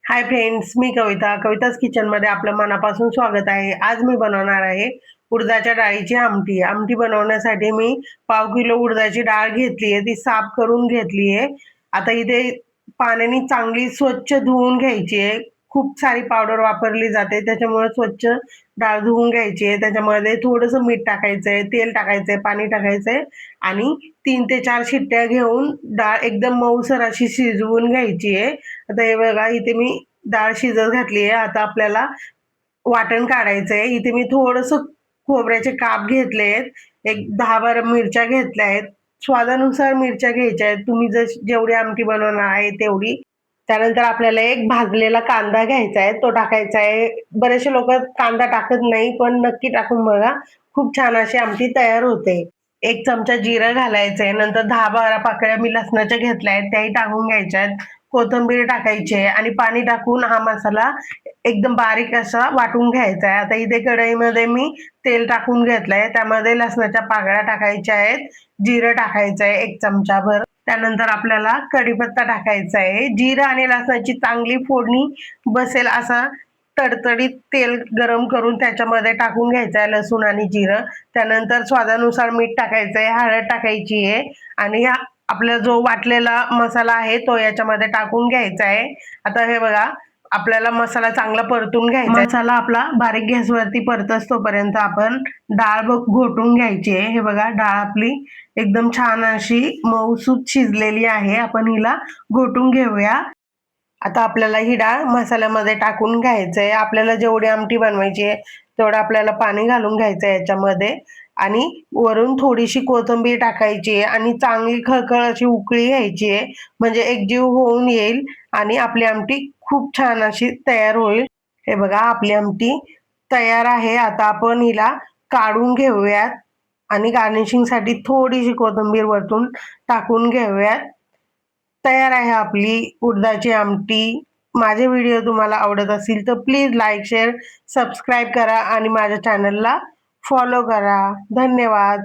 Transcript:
Hi friends, मी कविता. कविताच किचनमध्ये आपलं मनापासून स्वागत आहे. आज मी बनवणार आहे उडदाच्या डाळीची आमटी. आमटी बनवण्यासाठी मी 1/2 किलो उडदाची डाळ घेतली आहे. ती साफ करून घेतली आहे. आता इथे पाण्याने चांगली स्वच्छ धुवून घ्यायची आहे. खूप सारी पावडर वापरली जाते, त्याच्यामुळे स्वच्छ डाळ धुवून घ्यायची आहे. त्याच्यामध्ये थोडंसं मीठ टाकायचं आहे, तेल टाकायचं आहे, पाणी टाकायचं आहे आणि 3 ते 4 शिट्ट्या घेऊन डाळ एकदम मऊसर अशी शिजवून घ्यायची आहे. आता हे बघा, इथे मी डाळ शिजत घातली आहे. आता आपल्याला वाटण काढायचं आहे. इथे मी थोडंसं खोबऱ्याचे काप घेतले आहेत. एक 10-12 मिरच्या घेतल्या आहेत. स्वादानुसार मिरच्या घ्यायच्या आहेत. तुम्ही जेवढी आमटी बनवणार आहे तेवढी. त्यानंतर आपल्याला एक भाजलेला कांदा घ्यायचा आहे, तो टाकायचा आहे. बरेचसे लोक कांदा टाकत नाही, पण नक्की टाकून बघा. खूप छान अशी आमटी तयार होते. 1 चमचा जिरं घालायचं आहे. नंतर 10-12 पाकळ्या मी लसणाच्या घेतल्या आहेत, त्याही टाकून घ्यायच्या आहेत. कोथिंबीर टाकायची आहे आणि पाणी टाकून हा मसाला एकदम बारीक असा वाटून घ्यायचा आहे. आता इथे कढईमध्ये मी तेल टाकून घेतलंय. त्यामध्ये लसणाच्या पाकळ्या टाकायच्या आहेत. जिरं टाकायचं आहे 1 चमचाभर. त्यानंतर आपल्याला कढीपत्ता टाकायचा आहे. जिरं आणि लसणाची चांगली फोडणी बसेल असा तडतडीत तेल गरम करून त्याच्यामध्ये टाकून घ्यायचं आहे लसूण आणि जिरं. त्यानंतर स्वादानुसार मीठ टाकायचं आहे, हळद टाकायची आहे आणि आपला जो वाटलेला मसाला आहे तो याच्यामध्ये टाकून घ्यायचा आहे. आता हे बघा, आपल्याला मसाला चांगला परतून घ्यायचा आहे. मसाला आपला बारीक गॅसवरती परतस तोपर्यंत आपण डाळ घोटून घ्यायची आहे. हे बघा, डाळ आपली एकदम छान अशी मऊसूत शिजलेली आहे. आपण हिला घोटून घेऊया. आता आपल्याला ही डाळ मसाल्यामध्ये टाकून घ्यायचं आहे. आपल्याला जेवढी आमटी बनवायची आहे तेवढं आपल्याला पाणी घालून घ्यायचं आहे याच्यामध्ये आणि वरून थोडीशी कोथिंबीर टाकायची आहे आणि चांगली खळखळ अशी उकळी घ्यायची आहे, म्हणजे एकजीव होऊन येईल आणि आपली आमटी खूप छान अशी तयार होईल. हे बघा, आपली आमटी तयार आहे. आता आपण हिला काढून घेऊयात आणि गार्निशिंगसाठी थोडीशी कोथिंबीर वरतून टाकून घेऊयात. तयार आहे आपली उडदाची आमटी. माझे व्हिडिओ तुम्हाला आवडत असतील तर प्लीज लाईक, शेअर, सबस्क्राईब करा आणि माझ्या चॅनलला फॉलो करा. धन्यवाद.